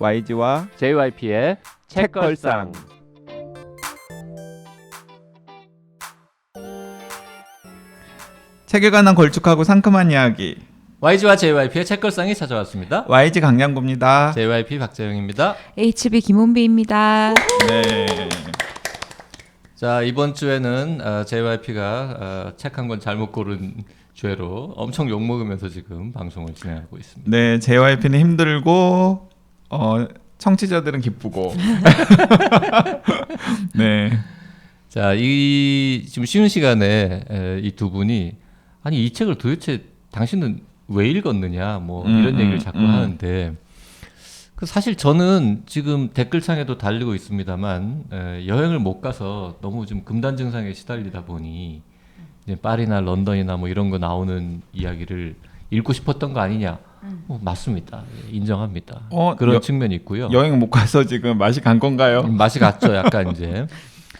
YG와 JYP의 책걸상. 책에 관한 걸쭉하고 상큼한 이야기 YG와 JYP의 책걸상이 찾아왔습니다. YG 강량구입니다. JYP 박재영입니다. HB 김원비입니다. 네. 자, 이번 주에는 JYP가 책 한 권 잘못 고른 죄로 엄청 욕먹으면서 지금 방송을 진행하고 있습니다. 네, JYP는 힘들고 청취자들은 기쁘고. 네. 자, 이 지금 쉬는 시간에 이 두 분이 아니 이 책을 도대체 당신은 왜 읽었느냐 뭐 이런 얘기를 자꾸 하는데 그 사실 저는 지금 댓글창에도 달리고 있습니다만 여행을 못 가서 너무 좀 금단 증상에 시달리다 보니 이제 파리나 런던이나 뭐 이런 거 나오는 이야기를 읽고 싶었던 거 아니냐. 맞습니다. 인정합니다. 그런 측면이 있고요. 여행 못 가서 지금 맛이 간 건가요? 맛이 갔죠, 약간 이제.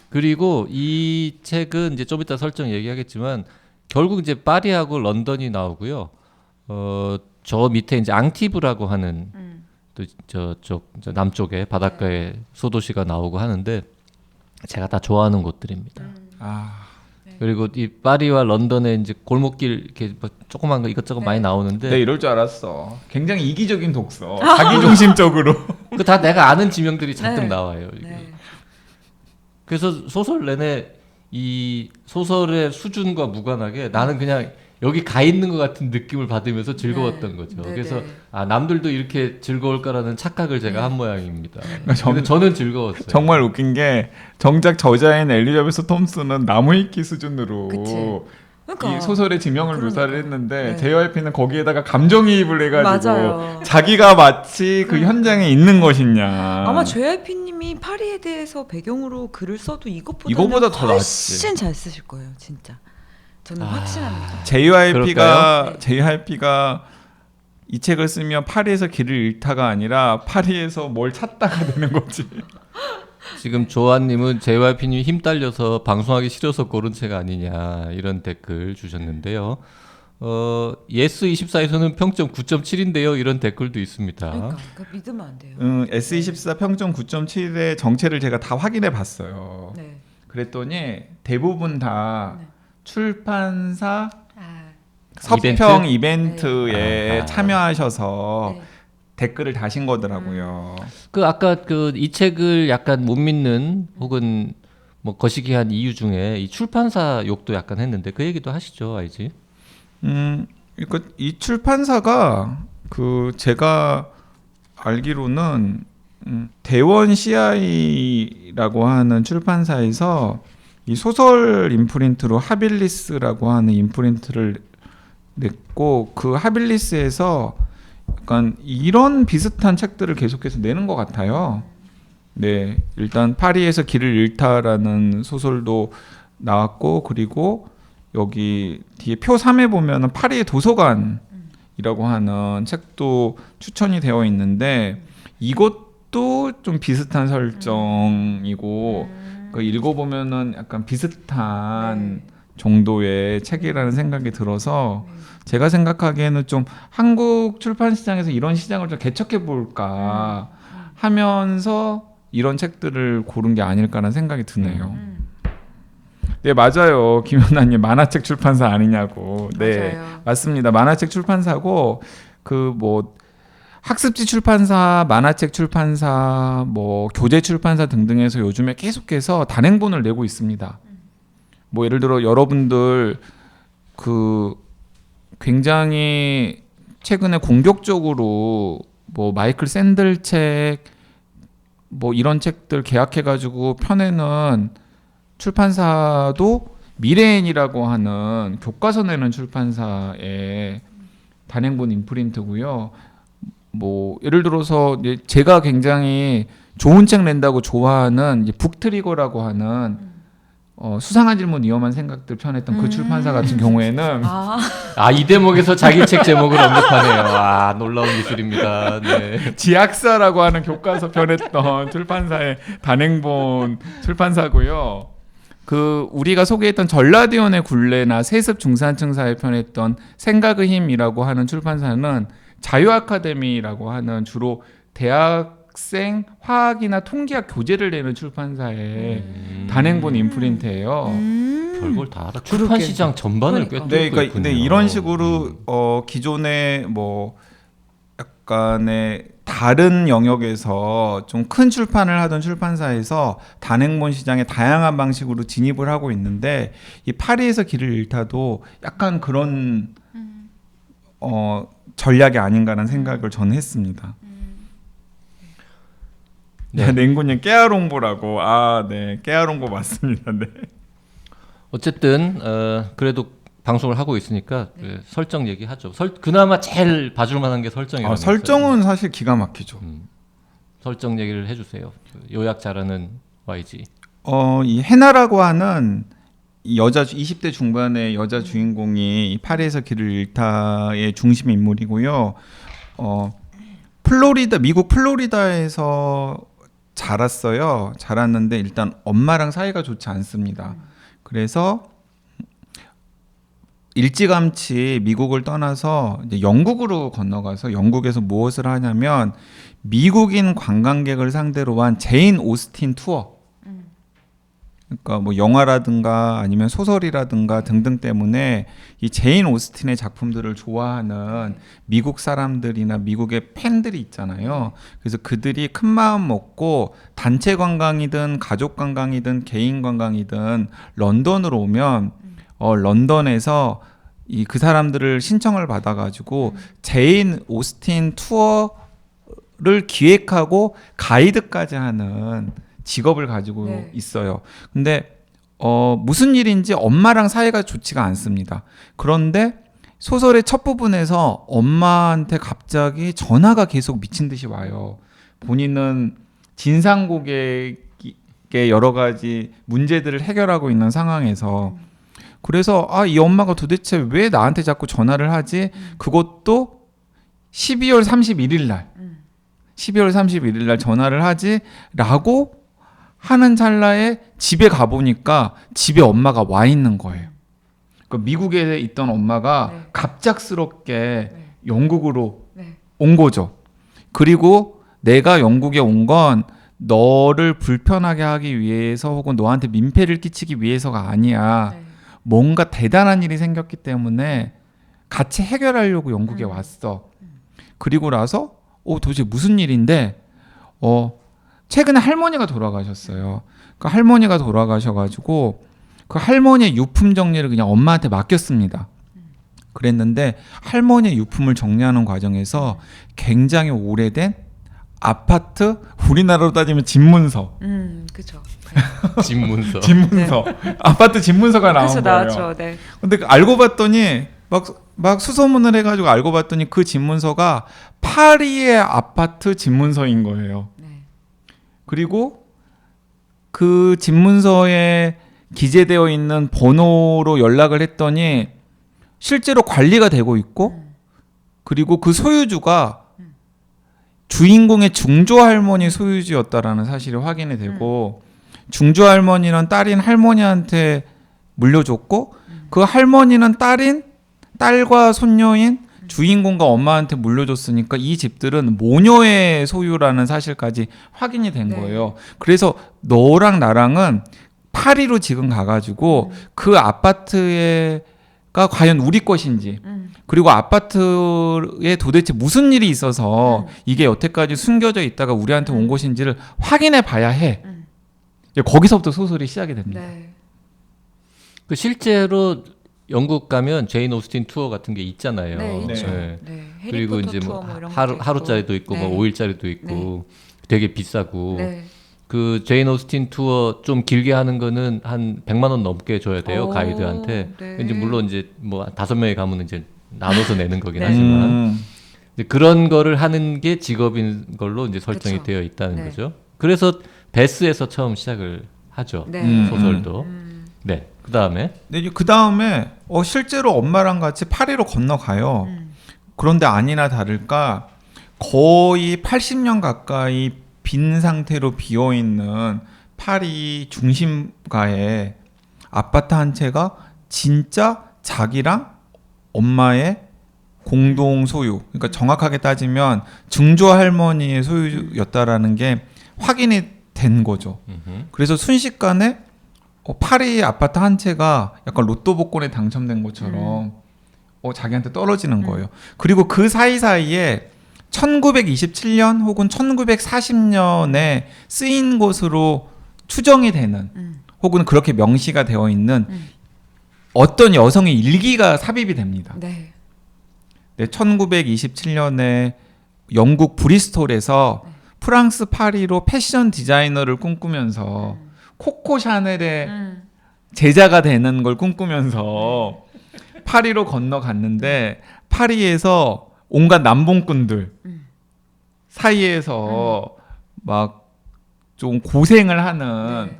그리고 이 책은 이제 좀 이따 설정 얘기하겠지만 결국 이제 파리하고 런던이 나오고요. 저 밑에 이제 앙티브라고 하는 또 저쪽 남쪽에 바닷가에 소도시가 나오고 하는데 제가 다 좋아하는 곳들입니다. 그리고 이 파리와 런던에 이제 골목길 이렇게 뭐 조그만 거 이것저것 많이 나오는데 네, 이럴 줄 알았어. 굉장히 이기적인 독서, 자기중심적으로. 그 다 내가 아는 지명들이 잔뜩 네. 나와요. 이게. 네. 그래서 소설 내내 이 소설의 수준과 무관하게 나는 그냥 여기 가 있는 것 같은 느낌을 받으면서 즐거웠던 거죠. 네네. 그래서 남들도 이렇게 즐거울까라는 착각을 제가 한 모양입니다. 정- 근데 저는 즐거웠어요. 정말 웃긴 게 정작 저자인 엘리자베스 톰슨은 나무위키 수준으로 그치. 그러니까. 이 소설의 지명을 그러니까. 묘사를 했는데 네. JYP는 거기에다가 감정이입을 해가지고 맞아요. 자기가 마치 그 현장에 있는 것이냐. 아마 JYP님이 파리에 대해서 배경으로 글을 써도 이거보다 더 훨씬 잘 쓰실 거예요, 진짜. 저는 확신합니다. JYP가 이 책을 쓰면 파리에서 길을 잃다가 아니라 파리에서 뭘 찾다가 되는 거지. 지금 조아님은 JYP님이 힘 딸려서 방송하기 싫어서 고른 책 아니냐 이런 댓글 주셨는데요. 예스24에서는 평점 9.7인데요. 이런 댓글도 있습니다. 그러니까 믿으면 안 돼요. S24 평점 9.7의 정체를 제가 다 확인해 봤어요. 네. 그랬더니 대부분 다 네. 출판사 아, 서평 이벤트에 네. 참여하셔서 네. 댓글을 다신 거더라고요. 그 아까 그 이 책을 약간 못 믿는 혹은 뭐 거시기한 이유 중에 이 출판사 욕도 약간 했는데 그 얘기도 하시죠, 알지? 그러니까 이 출판사가 그 제가 알기로는 대원 CI라고 하는 출판사에서 이 소설 임프린트로 하빌리스라고 하는 임프린트를 냈고 그 하빌리스에서 약간 이런 비슷한 책들을 계속해서 내는 것 같아요. 네, 일단 파리에서 길을 잃다라는 소설도 나왔고 그리고 여기 뒤에 표 3에 보면은 파리의 도서관이라고 하는 책도 추천이 되어 있는데 이것도 좀 비슷한 설정이고 그 읽어보면은 약간 비슷한 정도의 책이라는 생각이 들어서 제가 생각하기에는 좀 한국 출판 시장에서 이런 시장을 좀 개척해 볼까 하면서 이런 책들을 고른 게 아닐까라는 생각이 드네요. 네, 맞아요. 김연아님 만화책 출판사 아니냐고. 네, 맞아요. 맞습니다. 만화책 출판사고 그 뭐 학습지 출판사, 만화책 출판사, 뭐 교재 출판사 등등에서 요즘에 계속해서 단행본을 내고 있습니다. 뭐 예를 들어 여러분들 그 굉장히 최근에 공격적으로 뭐 마이클 샌들 책 뭐 이런 책들 계약해가지고 펴내는 출판사도 미래엔이라고 하는 교과서 내는 출판사의 단행본 임프린트고요. 뭐 예를 들어서 이제 제가 굉장히 좋은 책 낸다고 좋아하는 이제 북트리거라고 하는 수상한 질문 위험한 생각들 펴냈던 그 출판사 같은 경우에는 이 대목에서 자기 책 제목을 언급하네요. 놀라운 기술입니다. 네. 지학사라고 하는 교과서 펴냈던 출판사의 단행본 출판사고요. 그 우리가 소개했던 전라디온의 굴레나 세습 중산층사에 펴냈던 생각의 힘이라고 하는 출판사는 자유아카데미라고 하는 주로 대학 대학생 화학이나 통계학 교재를 내는 출판사의 단행본 임프린트예요. 별걸 다 알아. 그러게. 출판 시장 전반을 그러니까. 꿰뚫고 네, 그러니까 있군요. 네, 이런 식으로 기존의 뭐 약간의 다른 영역에서 좀 큰 출판을 하던 출판사에서 단행본 시장에 다양한 방식으로 진입을 하고 있는데 이 파리에서 길을 잃다도 약간 그런 전략이 아닌가라는 생각을 저는 했습니다. 네. 냉군님 깨알홍보라고. 네, 깨알홍보 맞습니다. 네. 어쨌든 그래도 방송을 하고 있으니까 설정 얘기하죠. 그나마 제일 봐줄 만한 게 설정이라고. 설정은 사실 기가 막히죠. 설정 얘기를 해주세요. 요약 잘하는 YG. 이 해나라고 하는 이 여자 20대 중반의 여자 주인공이 이 파리에서 길을 잃다의 중심 인물이고요. 미국 플로리다에서 자랐어요. 자랐는데 일단 엄마랑 사이가 좋지 않습니다. 그래서 일찌감치 미국을 떠나서 이제 영국으로 건너가서 영국에서 무엇을 하냐면 미국인 관광객을 상대로 한 제인 오스틴 투어. 그러니까 뭐 영화라든가 아니면 소설이라든가 등등 때문에 이 제인 오스틴의 작품들을 좋아하는 미국 사람들이나 미국의 팬들이 있잖아요. 그래서 그들이 큰 마음 먹고 단체 관광이든 가족 관광이든 개인 관광이든 런던으로 오면 런던에서 그 사람들을 신청을 받아가지고 제인 오스틴 투어를 기획하고 가이드까지 하는 직업을 가지고 네. 있어요. 근데 무슨 일인지 엄마랑 사이가 좋지가 않습니다. 그런데 소설의 첫 부분에서 엄마한테 갑자기 전화가 계속 미친 듯이 와요. 본인은 진상 고객의 여러 가지 문제들을 해결하고 있는 상황에서 그래서 이 엄마가 도대체 왜 나한테 자꾸 전화를 하지? 그것도 12월 31일 날 12월 31일 날 전화를 하지? 라고 하는 찰나에 집에 가보니까 집에 엄마가 와 있는 거예요. 그러니까 미국에 있던 엄마가 네. 갑작스럽게 네. 영국으로 네. 온 거죠. 그리고 내가 영국에 온 건 너를 불편하게 하기 위해서 혹은 너한테 민폐를 끼치기 위해서가 아니야. 네. 뭔가 대단한 일이 생겼기 때문에 같이 해결하려고 영국에 왔어. 그리고 나서 도대체 무슨 일인데 최근에 할머니가 돌아가셨어요. 그 할머니가 돌아가셔가지고 그 할머니의 유품 정리를 그냥 엄마한테 맡겼습니다. 그랬는데 할머니의 유품을 정리하는 과정에서 굉장히 오래된 아파트, 우리나라로 따지면 집문서. 그죠. 집문서. 집문서. 아파트 집문서가 나온 그래서 거예요. 나왔죠. 네. 근데 알고 봤더니 막 수소문을 해가지고 알고 봤더니 그 집문서가 파리의 아파트 집문서인 거예요. 네. 그리고 그 집문서에 기재되어 있는 번호로 연락을 했더니 실제로 관리가 되고 있고 그리고 그 소유주가 주인공의 중조 할머니 소유주였다라는 사실이 확인이 되고 중조 할머니는 딸인 할머니한테 물려줬고 그 할머니는 딸과 손녀인 주인공과 엄마한테 물려줬으니까 이 집들은 모녀의 소유라는 사실까지 확인이 된 네. 거예요. 그래서 너랑 나랑은 파리로 지금 가가지고 그 아파트가 과연 우리 것인지 그리고 아파트에 도대체 무슨 일이 있어서 이게 여태까지 숨겨져 있다가 우리한테 온 것인지를 확인해 봐야 해. 이제 거기서부터 소설이 시작이 됩니다. 네. 그 실제로 영국 가면 제인 오스틴 투어 같은 게 있잖아요. 네, 있죠. 네. 네. 그리고 해리포터 이제 투어 뭐 이런 것도 있고. 하루짜리도 있고 네. 뭐 5일짜리도 있고 되게 비싸고 네. 그 제인 오스틴 투어 좀 길게 하는 거는 한 100만 원 넘게 줘야 돼요. 오, 가이드한테. 네. 이제 물론 이제 뭐 5명이 가면 이제 나눠서 내는 거긴 네. 하지만 이제 그런 거를 하는 게 직업인 걸로 이제 설정이 그쵸. 되어 있다는 네. 거죠. 그래서 베스에서 처음 시작을 하죠. 네. 소설도. 네. 그다음에 네, 그 다음에 실제로 엄마랑 같이 파리로 건너가요. 그런데 아니나 다를까 거의 80년 가까이 빈 상태로 비어 있는 파리 중심가에 아파트 한 채가 진짜 자기랑 엄마의 공동 소유. 그러니까 정확하게 따지면 증조 할머니의 소유였다라는 게 확인이 된 거죠. 그래서 순식간에 파리 아파트 한 채가 약간 로또 복권에 당첨된 것처럼 자기한테 떨어지는 거예요. 그리고 그 사이사이에 1927년 혹은 1940년에 쓰인 것으로 추정이 되는 혹은 그렇게 명시가 되어 있는 어떤 여성의 일기가 삽입이 됩니다. 네. 네, 1927년에 영국 브리스톨에서 프랑스 파리로 패션 디자이너를 꿈꾸면서 코코 샤넬의 제자가 되는 걸 꿈꾸면서 파리로 건너갔는데 파리에서 온갖 남봉꾼들 사이에서 막 좀 고생을 하는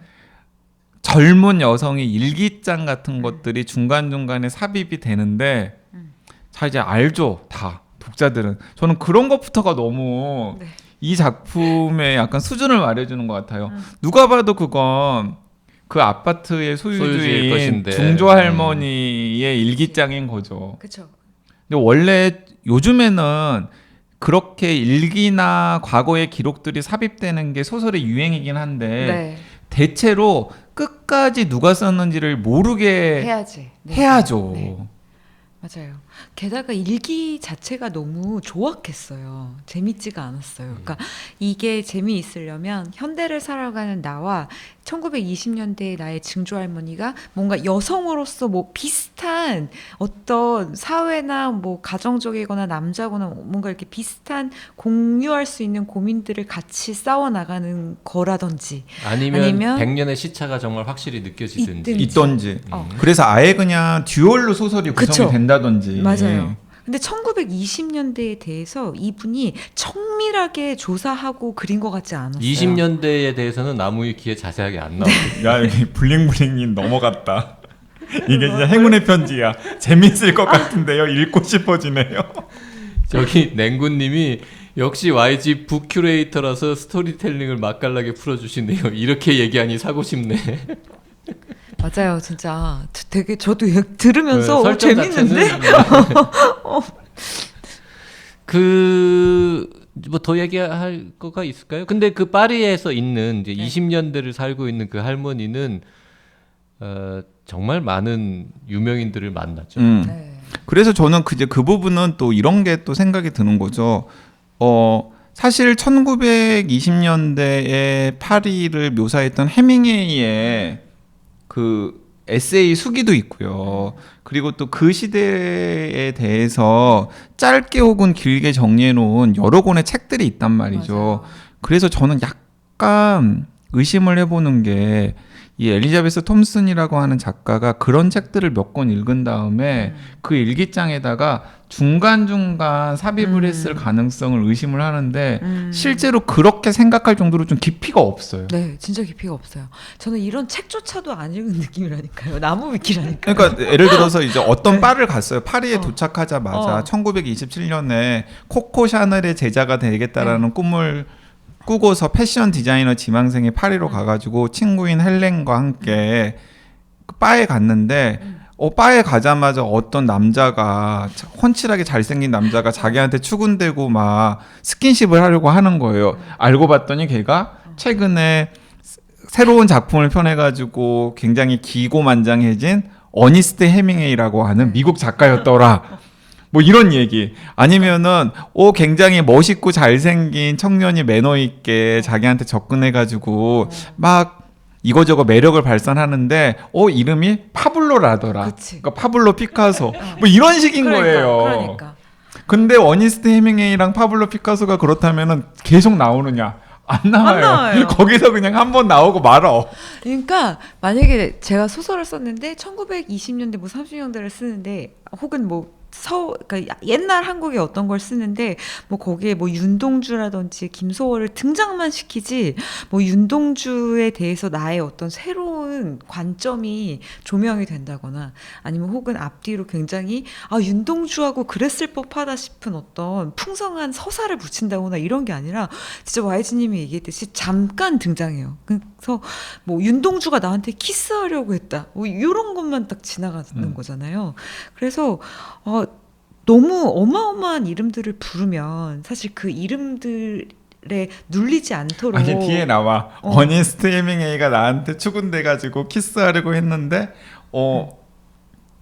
젊은 여성의 일기장 같은 것들이 중간중간에 삽입이 되는데 자 이제 알죠 다 독자들은. 저는 그런 것부터가 너무 이 작품의 약간 수준을 말해주는 것 같아요. 누가 봐도 그건 그 아파트의 소유주일 소유주인 것인데. 중조 할머니의 일기장인 거죠. 그렇죠. 근데 원래 요즘에는 그렇게 일기나 과거의 기록들이 삽입되는 게 소설의 유행이긴 한데 네. 대체로 끝까지 누가 썼는지를 모르게 해야지. 네. 해야죠. 네. 맞아요. 게다가 일기 자체가 너무 조악했어요. 재밌지가 않았어요. 그러니까 이게 재미있으려면 현대를 살아가는 나와 1920년대의 나의 증조 할머니가 뭔가 여성으로서 뭐 비슷한 어떤 사회나 뭐 가정적이거나 남자거나 뭔가 이렇게 비슷한 공유할 수 있는 고민들을 같이 싸워 나가는 거라든지 아니면 100년의 시차가 정말 확실히 느껴지든지. 있던지. 그래서 아예 그냥 듀얼로 소설이 구성이 그쵸. 된다든지. 맞아요. 근데 1920년대에 대해서 이분이 청밀하게 조사하고 그린 것 같지 않았어요. 20년대에 대해서는 나무위키에 자세하게 안 나오고. 야 여기 블링블링이 넘어갔다. 이게 진짜 행운의 편지야. 재밌을 것 같은데요. 읽고 싶어지네요. 저기 냉구님이 역시 YG 북 큐레이터라서 스토리텔링을 맛깔나게 풀어주시네요. 이렇게 얘기하니 사고 싶네. 맞아요, 진짜 되게 저도 들으면서 설정 재밌는데. 뭐 더 얘기할 거가 있을까요? 근데 그 파리에서 있는 이제 20년대를 살고 있는 그 할머니는 정말 많은 유명인들을 만났죠. 네. 그래서 저는 그 부분은 또 이런 게 또 생각이 드는 거죠. 사실 1920년대의 파리를 묘사했던 해밍웨이의 그 에세이 수기도 있고요. 그리고 또 그 시대에 대해서 짧게 혹은 길게 정리해 놓은 여러 권의 책들이 있단 말이죠. 맞아요. 그래서 저는 약간 의심을 해보는 게 이 엘리자베스 톰슨이라고 하는 작가가 그런 책들을 몇 권 읽은 다음에 그 일기장에다가 중간중간 삽입을 했을 가능성을 의심을 하는데 실제로 그렇게 생각할 정도로 좀 깊이가 없어요. 네, 진짜 깊이가 없어요. 저는 이런 책조차도 안 읽은 느낌이라니까요. 나무 위키라니까요. 그러니까 예를 들어서 이제 어떤 바를 갔어요. 파리에 도착하자마자 1927년에 코코 샤넬의 제자가 되겠다라는 꿈을 꾸고서 패션 디자이너 지망생이 파리로 가가지고 친구인 헬렌과 함께 그 바에 갔는데 바에 가자마자 어떤 남자가 훤칠하게 잘생긴 남자가 자기한테 추근대고 막 스킨십을 하려고 하는 거예요. 알고 봤더니 걔가 최근에 새로운 작품을 펴내가지고 굉장히 기고만장해진 어니스트 해밍웨이라고 하는 미국 작가였더라. 뭐 이런 얘기. 아니면은 굉장히 멋있고 잘생긴 청년이 매너 있게 자기한테 접근해가지고 막 이거저거 매력을 발산하는데 이름이 파블로라더라. 그치. 그러니까 파블로 피카소. 뭐 이런 식인 거예요. 그러니까. 근데 어니스트 해밍웨이랑 파블로 피카소가 그렇다면은 계속 나오느냐? 안 나와요. 안 나와요. 거기서 그냥 한번 나오고 말어. 그러니까 만약에 제가 소설을 썼는데 1920년대 뭐 30년대를 쓰는데 혹은 뭐 그러니까 옛날 한국의 어떤 걸 쓰는데 뭐 거기에 뭐 윤동주라든지 김소월을 등장만 시키지 뭐 윤동주에 대해서 나의 어떤 새로운 관점이 조명이 된다거나 아니면 혹은 앞뒤로 굉장히 윤동주하고 그랬을 법하다 싶은 어떤 풍성한 서사를 붙인다거나 이런 게 아니라 진짜 YG님이 얘기했듯이 잠깐 등장해요. 그래서 뭐 윤동주가 나한테 키스하려고 했다 뭐 이런 것만 딱 지나가는 거잖아요. 그래서 너무 어마어마한 이름들을 부르면 사실 그 이름들에 눌리지 않도록 아니 뒤에 나와 어니스트 헤밍웨이가 나한테 추근돼가지고 키스하려고 했는데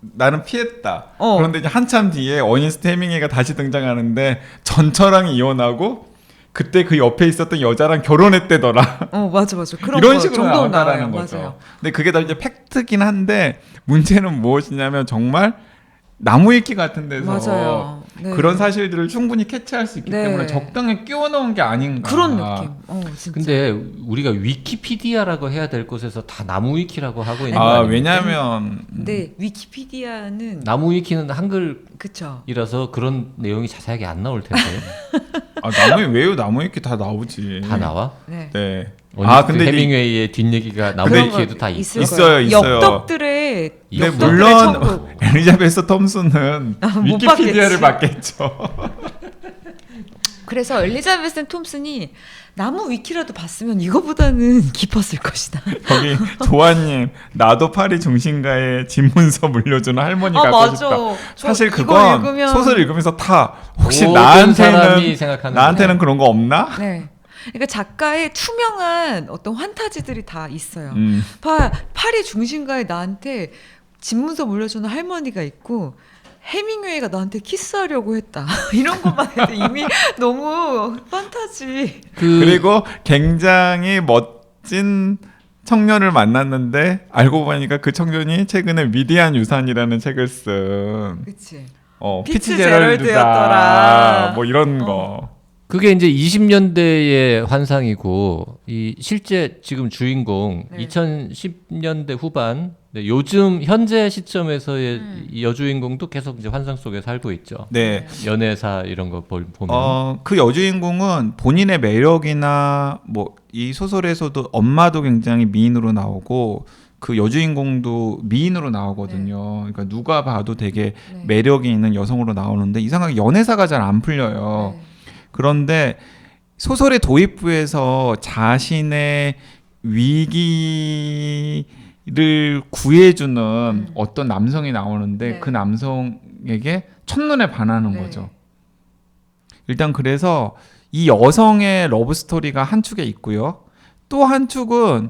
나는 피했다. 그런데 이제 한참 뒤에 어니스트 헤밍웨이가 다시 등장하는데 전처랑 이혼하고 그때 그 옆에 있었던 여자랑 결혼했대더라. 맞아. 그런 이런 거 식으로 정도는 나온다라는 나와요. 거죠. 맞아요. 근데 그게 다 이제 팩트긴 한데 문제는 무엇이냐면 정말 나무 위키 같은 데서 맞아요. 네. 그런 사실들을 충분히 캐치할 수 있기 네. 때문에 적당히 끼워 넣은 게 아닌가. 그런 느낌. 진짜. 근데 우리가 위키피디아라고 해야 될 곳에서 다 나무 위키라고 하고 있는 거 아 아닙니까? 왜냐면 네, 위키피디아는 나무 위키는 한글이라서 그쵸. 그런 내용이 자세하게 안 나올 텐데. 나무 위키 다 나오지. 다 나와? 네. 네. 근데 헤밍웨이의 뒷얘기가 나무 그런 위키에도 거 다 있을 있어. 거예요. 있어요. 역덕들의 근데 역덕들의 물론 천국. 엘리자베스 톰슨은 못 위키피디아를 받겠지. 받겠죠. 그래서 엘리자베스 톰슨이 나무 위키라도 봤으면 이거보다는 깊었을 것이다. 거기 조아님 나도 파리 중심가에 집문서 물려주는 할머니 갖고 맞아. 싶다. 사실 이거 그건 읽으면- 소설 읽으면서 다 혹시 모든 사람이 생각하는 나한테는 그런 거 없나? 네. 그러니까 작가의 투명한 어떤 환타지들이 다 있어요. 음. 파리 중심가에 나한테 집문서 물려주는 할머니가 있고 해밍웨이가 나한테 키스하려고 했다. 이런 것만 해도 이미 너무 판타지. 그리고 굉장히 멋진 청년을 만났는데 알고 보니까 그 청년이 최근에 위대한 유산이라는 책을 쓴 그치. 피츠제럴드다. 뭐 이런 거. 그게 이제 20년대의 환상이고 이 실제 지금 주인공 네. 2010년대 후반 요즘 현재 시점에서의 이 여주인공도 계속 이제 환상 속에 살고 있죠. 네. 연애사 이런 거 보면 그 여주인공은 본인의 매력이나 뭐 이 소설에서도 엄마도 굉장히 미인으로 나오고 그 여주인공도 미인으로 나오거든요. 그러니까 누가 봐도 되게 네. 매력이 있는 여성으로 나오는데 이상하게 연애사가 잘 안 풀려요. 네. 그런데 소설의 도입부에서 자신의 위기를 구해주는 어떤 남성이 나오는데 네. 그 남성에게 첫눈에 반하는 네. 거죠. 일단 그래서 이 여성의 러브 스토리가 한 축에 있고요. 또 한 축은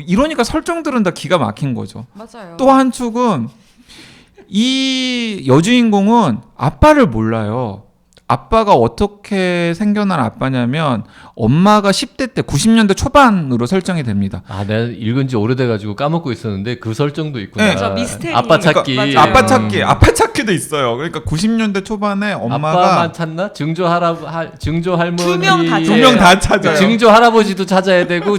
이러니까 설정들은 다 기가 막힌 거죠. 맞아요. 또 한 축은 이 여주인공은 아빠를 몰라요. 아빠가 어떻게 생겨난 아빠냐면 엄마가 10대 때 90년대 초반으로 설정이 됩니다. 내가 읽은 지 오래돼가지고 까먹고 있었는데 그 설정도 있구나. 네. 저 미스테리. 아빠 찾기. 맞아요. 아빠 찾기도 있어요. 그러니까 90년대 초반에 엄마가 아빠만 찾나? 증조 할머니 두명다 두 명 다 찾아요. 증조 할아버지도 찾아야 되고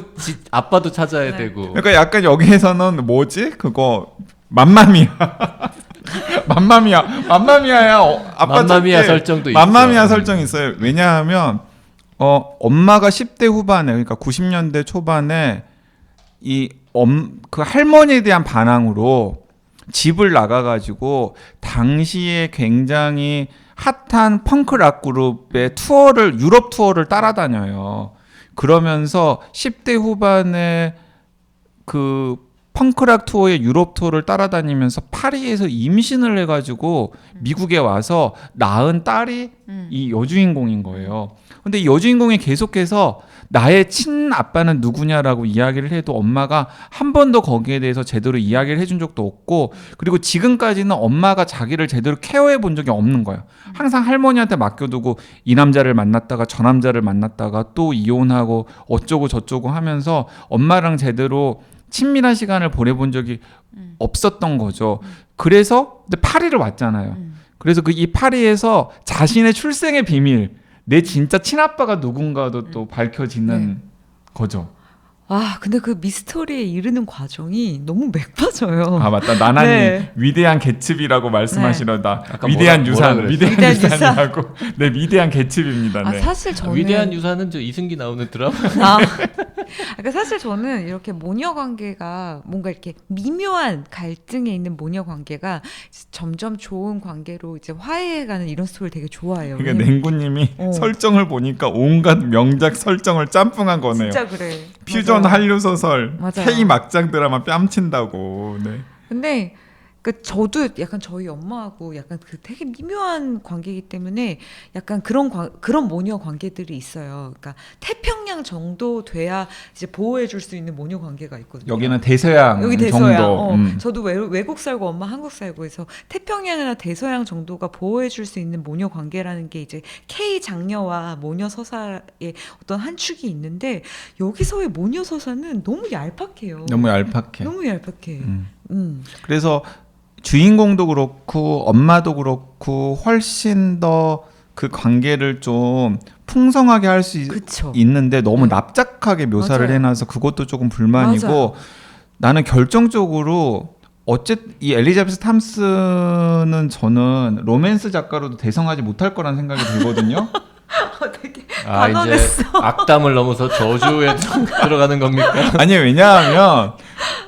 아빠도 찾아야 네. 되고. 그러니까 약간 여기에서는 뭐지? 그거 맘마미아. 맘마미아야. 아빠 맘마미아 찾기. 설정도 맘마미아 있어. 설정이 있어요. 왜냐하면 엄마가 10대 후반에 그러니까 90년대 초반에 그 할머니에 대한 반항으로 집을 나가가지고 당시에 굉장히 핫한 펑크락 그룹의 유럽 투어를 따라다녀요. 그러면서 10대 후반에 그 펑크락 투어의 유럽 투어를 따라다니면서 파리에서 임신을 해가지고 미국에 와서 낳은 딸이 이 여주인공인 거예요. 근데 이 여주인공이 계속해서 나의 친아빠는 누구냐라고 이야기를 해도 엄마가 한 번도 거기에 대해서 제대로 이야기를 해준 적도 없고 그리고 지금까지는 엄마가 자기를 제대로 케어해 본 적이 없는 거예요. 항상 할머니한테 맡겨두고 이 남자를 만났다가 저 남자를 만났다가 또 이혼하고 어쩌고 저쩌고 하면서 엄마랑 제대로 친밀한 시간을 보내본 적이 없었던 거죠. 그래서 근데 파리를 왔잖아요. 그래서 이 파리에서 자신의 출생의 비밀, 내 진짜 친아빠가 누군가도 또 밝혀지는 거죠. 근데 그 미스터리에 이르는 과정이 너무 맥빠져요. 아 맞다. 나나님 네. 위대한 개츠비라고 말씀하시려다 아까 위대한 뭐라 유산, 그랬어? 위대한 위대한 유산이라고. 네, 위대한 개츠비입니다. 네. 사실 저는 위대한 유산은 저 이승기 나오는 드라마. 그러니까 사실 저는 이렇게 모녀 관계가 뭔가 이렇게 미묘한 갈등에 있는 모녀 관계가 점점 좋은 관계로 이제 화해해가는 이런 스토리를 되게 좋아해요. 그러니까 냉구님이 어. 설정을 보니까 온갖 명작 설정을 짬뽕한 거네요. 진짜 그래. 퓨전 맞아요. 한류 소설, 맞아요. K 막장 드라마 뺨친다고. 네. 근데 그 저도 약간 저희 엄마하고 약간 그 되게 미묘한 관계이기 때문에 약간 그런 모녀 관계들이 있어요. 그러니까 태평양 정도 돼야 이제 보호해줄 수 있는 모녀 관계가 있거든요. 여기는 대서양 여기 대서양. 정도. 저도 외국 살고 엄마 한국 살고 해서 태평양이나 대서양 정도가 보호해줄 수 있는 모녀 관계라는 게 이제 K 장녀와 모녀 서사의 어떤 한 축이 있는데 여기서의 모녀 서사는 너무 얄팍해요. 너무 얄팍해. 너무 얄팍해. 그래서 주인공도 그렇고 엄마도 그렇고 훨씬 더 그 관계를 좀 풍성하게 할 수 그쵸. 있는데 너무 네. 납작하게 묘사를 맞아요. 해놔서 그것도 조금 불만이고 맞아요. 나는 결정적으로 어쨌든 이 엘리자베스 탐스는 저는 로맨스 작가로도 대성하지 못할 거란 생각이 들거든요. 되게 아 이제 단언했어. 악담을 넘어서 저주에 들어가는 겁니까? 아니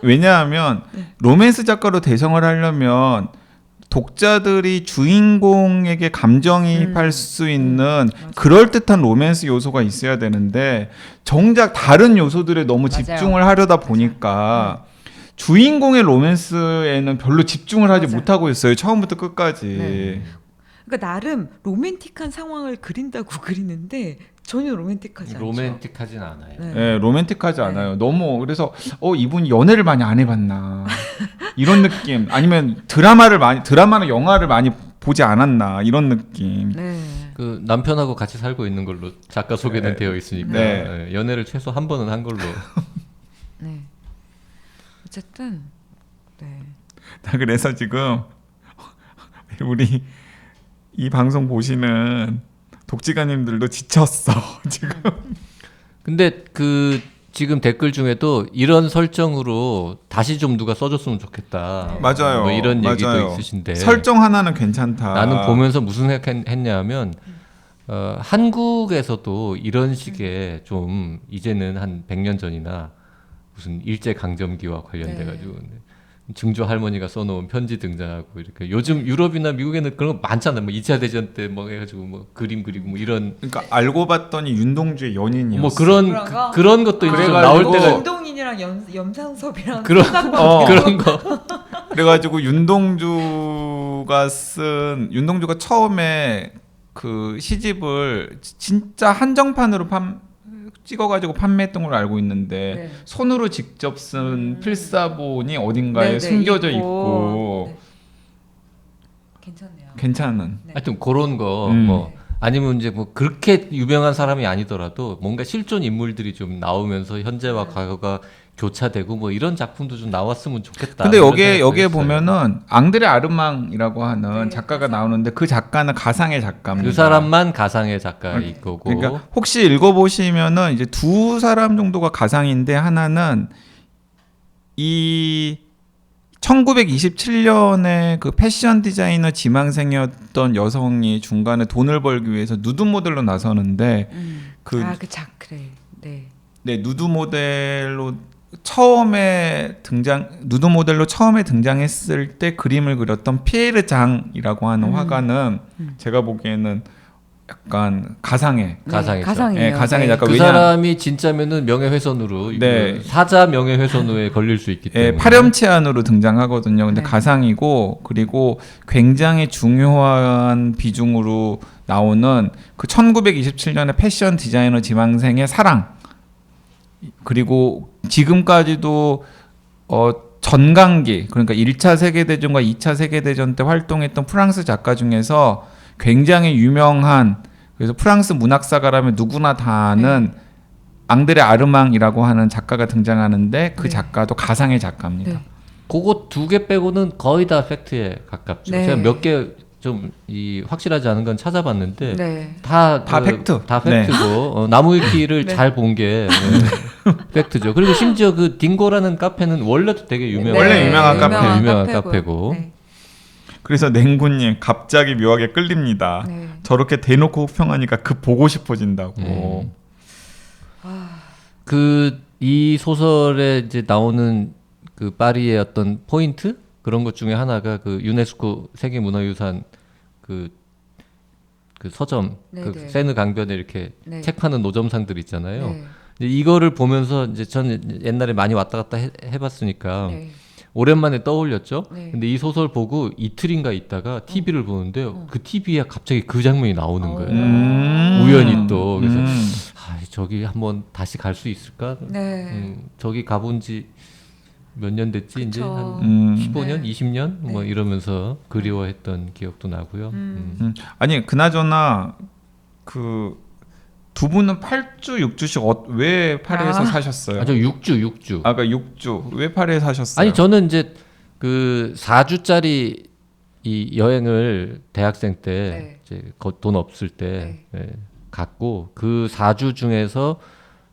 왜냐하면 로맨스 작가로 대성을 하려면 독자들이 주인공에게 감정이입할 수 있는 그럴듯한 로맨스 요소가 있어야 되는데 정작 다른 요소들에 너무 맞아요. 집중을 하려다 보니까 주인공의 로맨스에는 별로 집중을 하지 맞아요. 못하고 있어요. 처음부터 끝까지. 네. 그러니까 나름 로맨틱한 상황을 그린다고 그리는데 전혀 로맨틱하지 않죠. 로맨틱하진 않아요. 네. 예, 로맨틱하지 네. 않아요. 너무 그래서 이분이 연애를 많이 안 해봤나 이런 느낌. 아니면 드라마나 영화를 많이 보지 않았나 이런 느낌. 네. 그 남편하고 같이 살고 있는 걸로 작가 소개는 되어 있으니까 네. 예, 연애를 최소 한 번은 한 걸로. 네. 어쨌든 네. 나 그래서 지금 우리 이 방송 보시는 독지가님들도 지쳤어 지금. 근데 그 지금 댓글 중에도 이런 설정으로 다시 좀 누가 써줬으면 좋겠다. 맞아요. 뭐 이런 얘기도 맞아요. 있으신데 설정 하나는 괜찮다. 나는 보면서 무슨 생각했냐면 한국에서도 이런 식의 좀 이제는 한 100년 전이나 무슨 일제 강점기와 관련돼 가지고 증조 할머니가 써놓은 편지 등장하고 이렇게 요즘 유럽이나 미국에는 그런 거 많잖아요. 뭐 2차 대전 때 뭐 해가지고 뭐 그림 그리고 뭐 이런 그러니까 알고 봤더니 윤동주의 연인이었어. 뭐 그런 것도 이제 좀 나올 때가 김동인이랑 염상섭이랑 그런 그런 거 그래가지고 윤동주가 처음에 그 시집을 진짜 한정판으로 찍어가지고 판매했던 걸로 알고 있는데 네. 손으로 직접 쓴 필사본이 어딘가에 네, 숨겨져 있고 네. 괜찮네요. 괜찮은. 네. 하여튼 그런 거 뭐 아니면 이제 뭐 그렇게 유명한 사람이 아니더라도 뭔가 실존 인물들이 좀 나오면서 현재와 과거가 교차되고 뭐 이런 작품도 좀 나왔으면 좋겠다. 근데 이런 여기에 생각도 했어요. 보면은 앙드레 아르망이라고 하는 네, 작가가 가상. 나오는데 그 작가는 가상의 작가입니다. 그 사람만 가상의 작가일 거고. 그러니까 혹시 읽어보시면은 이제 두 사람 정도가 가상인데 하나는 이 1927년에 그 패션 디자이너 지망생이었던 여성이 중간에 돈을 벌기 위해서 누드 모델로 나서는데 그래. 네, 누드 모델로 처음에 등장했을 때 그림을 그렸던 피에르 장이라고 하는 화가는 제가 보기에는 약간 가상의 가상이죠. 가상이에요. 예, 가상의 작가. 그 왜냐하면 사람이 진짜면은 명예훼손으로 네. 사자 명예훼손에 걸릴 수 있기 때문에. 예, 파렴치한으로 등장하거든요. 근데 네. 가상이고 그리고 굉장히 중요한 비중으로 나오는 그 1927년에 패션 디자이너 지망생의 사랑 그리고 지금까지도 전강기 그러니까 1차 세계대전과 2차 세계대전 때 활동했던 프랑스 작가 중에서 굉장히 유명한 그래서 프랑스 문학사가라면 누구나 다 아는 앙드레 아르망이라고 하는 작가가 등장하는데 그 네. 작가도 가상의 작가입니다. 네. 그거 두 개 빼고는 거의 다 팩트에 가깝죠. 네. 제가 몇 개 좀 확실하지 않은 건 찾아봤는데 네. 다 팩트. 다 팩트고 나무위키를 네. 잘 본 게 팩트죠. 그리고 심지어 그 딩고라는 카페는 원래도 되게 유명한 원래 유명한 유명한 카페. 카페고. 네. 그래서 냉구님 갑자기 묘하게 끌립니다. 네. 저렇게 대놓고 호평하니까 급 보고 싶어진다고. 그 이 소설에 이제 나오는 그 파리의 어떤 포인트 그런 것 중에 하나가 그 유네스코 세계문화유산 그 서점 네, 그 네. 세느 강변에 이렇게 네. 책 파는 노점상들 있잖아요. 네. 이제 이거를 보면서 이제 저는 옛날에 많이 왔다 갔다 해봤으니까 네. 오랜만에 떠올렸죠. 네. 근데 이 소설 보고 이틀인가 있다가 TV를 보는데 그 TV에 갑자기 그 장면이 나오는 거예요. 우연히 또 그래서 저기 한번 다시 갈 수 있을까? 네. 저기 가본 지 몇 년 됐지? 이제 그쵸. 한 15년, 네. 20년 뭐 네. 이러면서 그리워했던 기억도 나고요. 아니 그나저나 그 두 분은 8주 6주씩 왜 파리에서 사셨어요? 저 6주. 아까 6주 왜 파리에 사셨어요? 아니 저는 이제 그 4주짜리 이 여행을 대학생 때 네. 이제 돈 없을 때 갔고 그 4주 중에서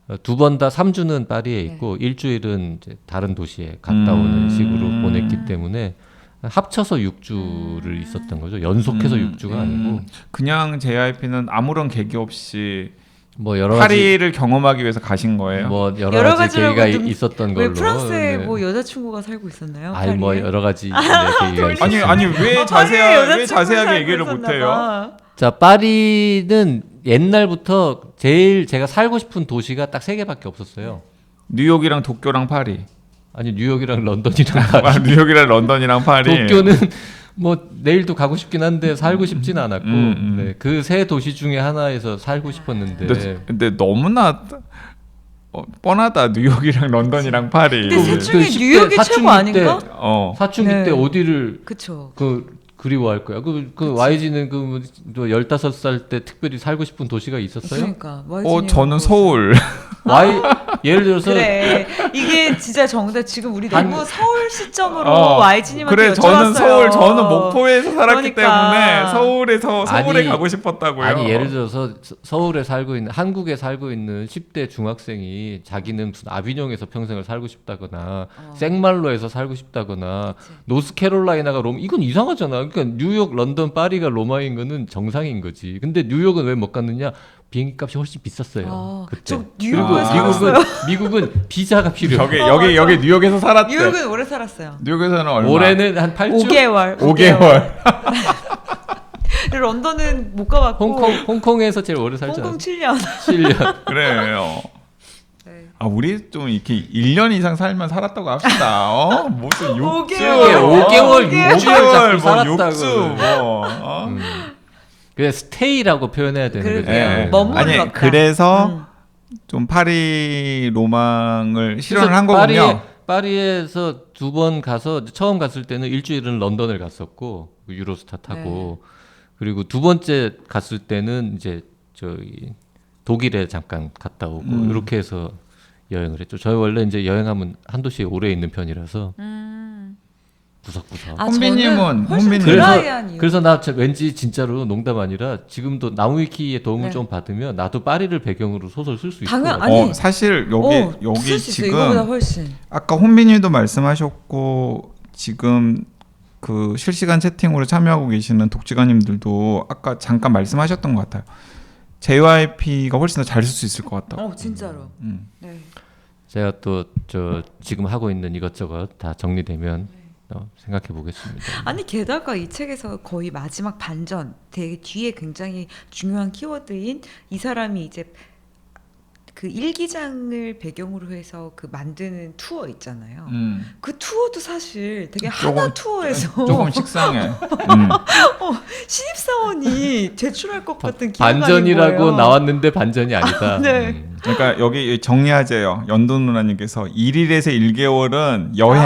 2번 다 3주는 파리에 있고 일주일은 이제 다른 도시에 갔다 오는 식으로 보냈기 때문에 합쳐서 6주를 있었던 거죠. 연속해서 6주가 아니고 그냥 JYP는 아무런 계기 없이 뭐 여러 가지 파리를 경험하기 위해서 가신 거예요? 뭐 여러 여러 가지 가지라고 계기가 좀- 있었던 왜 걸로. 프랑스에 네. 뭐 여자친구가 살고 있었나요? 아니 뭐 파리에? 여러 가지 계기가 있었어요. 아니 왜 파리에 자세하게 여자친구 자세하게 살고 얘기를 있었나 못 해요? 봐. 자, 파리는 옛날부터 제일 제가 살고 싶은 도시가 딱 3개밖에 없었어요. 뉴욕이랑 도쿄랑 파리. 아니 뉴욕이랑 런던이랑 파리. 아, 뉴욕이랑 런던이랑 파리. 도쿄는 뭐 내일도 가고 싶긴 한데 살고 싶진 않았고 네, 그 세 도시 중에 하나에서 살고 싶었는데 근데 너무나 뻔하다. 뉴욕이랑 런던이랑 파리. 근데 셋 중에 그 뉴욕이 사춘기 최고 아닌가? 사춘기 네. 때 어디를 그쵸. 그리워할 거야. 그 YG는 그 15살 때 특별히 살고 싶은 도시가 있었어요? 그러니까. 저는 서울. 예를 들어서 그래 이게 진짜 정답. 지금 우리 한- 너무 서울 시점으로 YG님한테 그래 여쭤봤어요. 저는 서울 저는 목포에서 살았기 그러니까. 때문에 서울에 아니, 가고 싶었다고요. 아니 예를 들어서 서울에 살고 있는 한국에 살고 있는 10대 중학생이 자기는 무슨 아비뇽에서 평생을 살고 싶다거나 생말로에서 살고 싶다거나 노스캐롤라이나가 로마 이건 이상하잖아. 그러니까 뉴욕, 런던, 파리가 로마인 거는 정상인 거지. 근데 뉴욕은 왜 못 갔느냐? 비행기 값이 훨씬 비쌌어요. 그때. 저 그리고 뉴욕에 살았어요. 미국은 비자가 필요해. 여기 뉴욕에서 살았대. 뉴욕은 오래 살았어요. 뉴욕에서는 얼마? 올해는 한 8주. 5개월. 5개월. 런던은 못 가봤고. 홍콩에서 제일 오래 살지 홍콩 않았어요? 7년. 7년. 그래요. 네. 우리 좀 이렇게 1년 이상 살면 살았다고 합시다. 무슨 6주, 5개월, 6주를 자꾸 살았다고. 6주 그래 스테이라고 표현해야 되는 거죠. 그러게요. 예. 머물렀다. 아니 그래서 좀 파리 로망을 실현을 한 그래서 거군요. 파리에서 2번 가서 처음 갔을 때는 일주일은 런던을 갔었고 유로스타 타고 그리고 2번째 갔을 때는 이제 저기 독일에 잠깐 갔다 오고 이렇게 해서 여행을 했죠. 저희 원래 이제 여행하면 한 도시에 오래 있는 편이라서 구석구석. 혼비님은 훨씬 혼비님. 드라이한 이유. 그래서 나 왠지 진짜로 농담 아니라 지금도 나무위키의 도움을 네. 좀 받으면 나도 파리를 배경으로 소설 쓸 수 있을 당연- 것 같아요. 아니, 사실 여기 쓸수 있어요. 이거보다 지금 훨씬. 아까 혼비님도 말씀하셨고 지금 그 실시간 채팅으로 참여하고 계시는 독지가님들도 아까 잠깐 말씀하셨던 것 같아요. JYP가 훨씬 더 잘 쓸 수 있을 것 같다고. 진짜로. 네. 제가 또 저 지금 하고 있는 이것저것 다 정리되면 생각해 보겠습니다. 아니 게다가 이 책에서 거의 마지막 반전 되게 뒤에 굉장히 중요한 키워드인 이 사람이 이제 그 일기장을 배경으로 해서 그 만드는 투어 있잖아요. 그 투어도 사실 되게 하나 투어에서 조금 식상해. 신입사원이 제출할 것 같은 기분 반전이라고 나왔는데 반전이 아니다. 네. 그러니까 여기 정리하재요. 연돈 누나님께서 1일에서 1개월은 여행,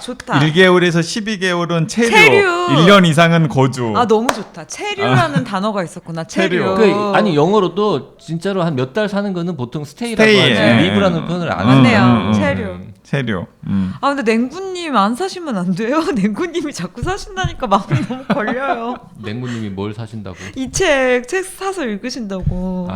좋다. 1개월에서 12개월은 체류, 체류. 1년 이상은 거주. 너무 좋다. 체류라는 단어가 있었구나. 체류. 아니 영어로도 진짜로 한 몇 달 사는 거는 보통 스테이라고 스테이, 하지 예. 리브라는 표현을 안 맞네요. 하네요. 체류. 체류. 근데 냉구님 안 사시면 안 돼요. 냉구님이 자꾸 사신다니까 마음이 너무 걸려요. 냉무님이 뭘 사신다고? 이 책 사서 읽으신다고.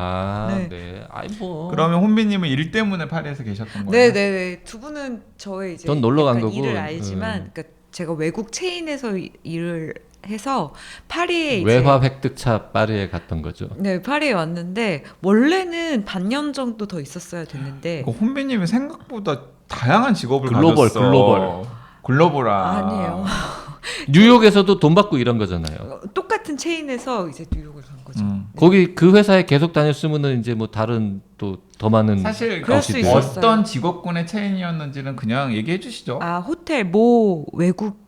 네. 네. 아이 뭐. 그러면 혼비님은 일 때문에 파리에서 계셨던 거예요? 네네네. 두 분은 저의 이제 전 놀러 간 약간 거고, 일을 알지만, 그러니까 제가 외국 체인에서 일을 해서 파리에 이제 외화 획득차 파리에 갔던 거죠. 네 파리에 왔는데 원래는 반년 정도 더 있었어야 됐는데 혼비님이 생각보다 다양한 직업을 글로벌, 가졌어. 글로벌. 글로벌아. 아니에요. 뉴욕에서도 돈 받고 일한 거잖아요. 똑같은 체인에서 이제 뉴욕을 간 거죠. 거기 그 회사에 계속 다녔으면은 이제 뭐 다른 또 더 많은 사실 그럴 수 아웃이들. 있었어요. 어떤 직업군의 체인이었는지는 그냥 얘기해 주시죠. 아 호텔 모 외국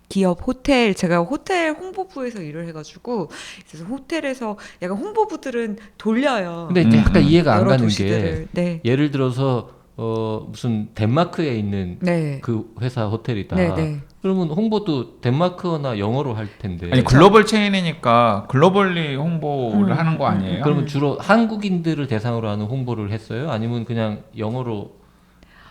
기업 호텔 제가 호텔 홍보부에서 일을 해가지고 그래서 호텔에서 약간 홍보부들은 돌려요. 근데 이제 약간 이해가 안 여러 가는 게 도시들을. 네. 예를 들어서 무슨 덴마크에 있는 네. 그 회사 호텔이다. 네, 네. 그러면 홍보도 덴마크어나 영어로 할 텐데. 아니 글로벌 체인이니까 글로벌리 홍보를 하는 거 아니에요? 그러면 주로 한국인들을 대상으로 하는 홍보를 했어요? 아니면 그냥 영어로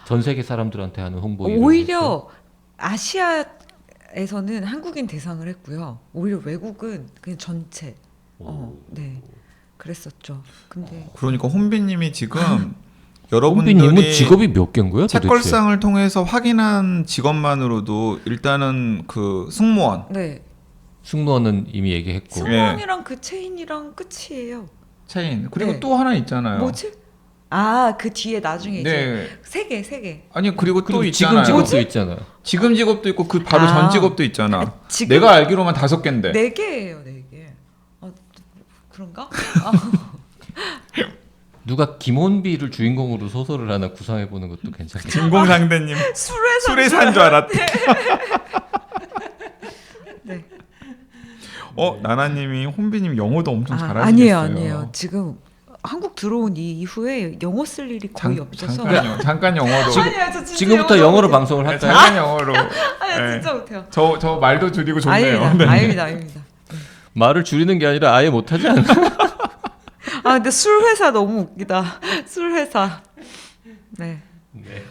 전 세계 사람들한테 하는 홍보? 일을 했어요? 오히려 아시아에서는 한국인 대상을 했고요. 오히려 외국은 그냥 전체. 네. 그랬었죠. 근데 그러니까 혼비님이 지금 홍비님은 여러분들이 직업이 몇 개인 거야 도대체? 책걸상을 통해서 확인한 직업만으로도 일단은 그 승무원, 네. 승무원은 이미 얘기했고. 승무원이랑 그 체인이랑 끝이에요. 체인 그리고 네. 또 하나 있잖아요. 뭐지? 아, 그 뒤에 나중에 이제 네. 세 개. 아니 그리고 또 그리고 있잖아요. 지금 직업도 있잖아. 지금 직업도 있고 그 바로 아. 전 직업도 있잖아. 지금 내가 알기로만 5개인데. 네 개예요, 4개. 그런가? 누가 김혼비를 주인공으로 소설을 하나 구상해 보는 것도 괜찮겠다. 진공상대님 술회사 술에 산 줄 알았대. 네. 나나님이 혼비님 영어도 엄청 잘하시겠어요. 아니에요. 지금 한국 들어온 이후에 영어 쓸 일이 거의 없어서. 잠깐 영어로. 아니야, 저 진짜 지금부터 영어 영어로 못해요. 방송을 네, 할까요? 잠깐 영어로. 아니, 네. 진짜 못해요. 저 말도 줄이고 좋네요. 아닙니다. 말을 줄이는 게 아니라 아예 못하지 않나? 근데 술회사 너무 웃기다. 술회사. 네.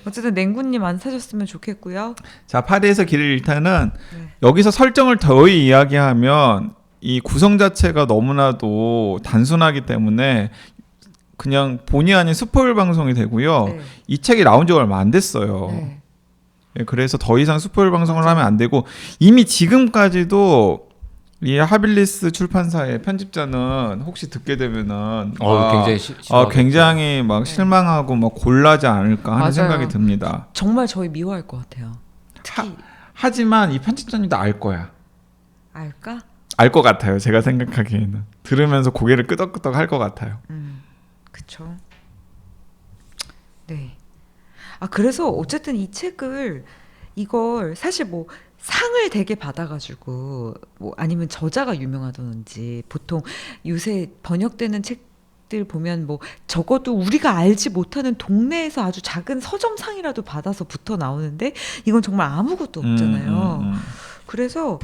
어쨌든 냉구님 안 사셨으면 좋겠고요. 자, 파리에서 길을 잃다는 네. 여기서 설정을 더히 이야기하면 이 구성 자체가 너무나도 단순하기 때문에 그냥 본의 아닌 스포일 방송이 되고요. 네. 이 책이 나온 지 얼마 안 됐어요. 네. 예, 그래서 더 이상 스포일 방송을 하면 안 되고 이미 지금까지도 이 하빌리스 출판사의 편집자는 혹시 듣게 되면은 굉장히 굉장히 막 실망하고 막 곤란하지 않을까 하는 맞아요. 생각이 듭니다. 정말 저희 미워할 것 같아요. 특히 하지만 이 편집자님도 알 거야. 알까? 알 것 같아요. 제가 생각하기에는 들으면서 고개를 끄덕끄덕 할 것 같아요. 그쵸. 네. 그래서 어쨌든 이 책을 이걸 사실 뭐 상을 되게 받아가지고 뭐 아니면 저자가 유명하다든지 보통 요새 번역되는 책들 보면 뭐 적어도 우리가 알지 못하는 동네에서 아주 작은 서점상이라도 받아서 붙어 나오는데 이건 정말 아무것도 없잖아요. 그래서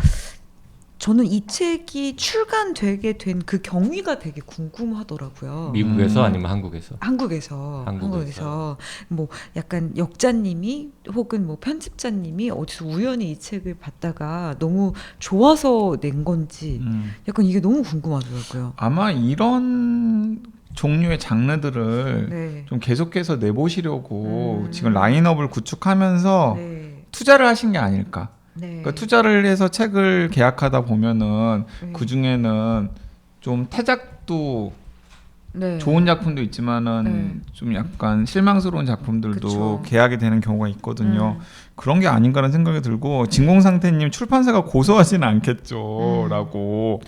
저는 이 책이 출간되게 된 그 경위가 되게 궁금하더라고요. 미국에서 아니면 한국에서? 한국에서 뭐 약간 역자님이 혹은 뭐 편집자님이 어디서 우연히 이 책을 봤다가 너무 좋아서 낸 건지 약간 이게 너무 궁금하더라고요. 아마 이런 종류의 장르들을 네. 좀 계속해서 내보시려고 지금 라인업을 구축하면서 네. 투자를 하신 게 아닐까. 네. 그러니까 투자를 해서 책을 계약하다 보면은 네. 그 중에는 좀 태작도 네. 좋은 작품도 있지만은 네. 좀 약간 실망스러운 작품들도 그쵸. 계약이 되는 경우가 있거든요. 그런 게 아닌가라는 생각이 들고 진공상태님 출판사가 고소하지는 않겠죠라고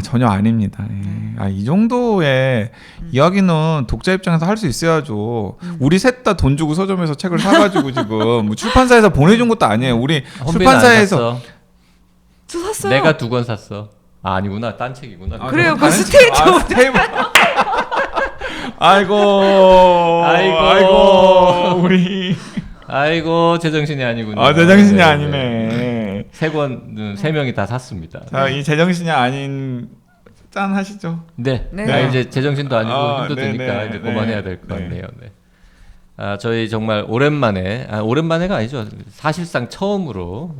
전혀 아닙니다. 예. 이 정도의 이야기는 독자 입장에서 할 수 있어야죠. 우리 셋 다 돈 주고 서점에서 책을 사가지고 지금 뭐 출판사에서 보내준 것도 아니에요. 우리 출판사에서 저 샀어요. 내가 2권 샀어. 아니구나, 딴 책이구나. 그래요. 그 스테이트 아이고 우리 아이고 제정신이 아니군요. 제정신이 아니네. 3권 3명이 다 샀습니다. 자, 이 제정신이 아닌 짠 하시죠. 네. 네. 이제 제정신도 아니고 힘도 네, 드니까 네, 이제 네, 그만해야 될 것 네. 같네요. 네. 저희 정말 오랜만에가 아니죠. 사실상 처음으로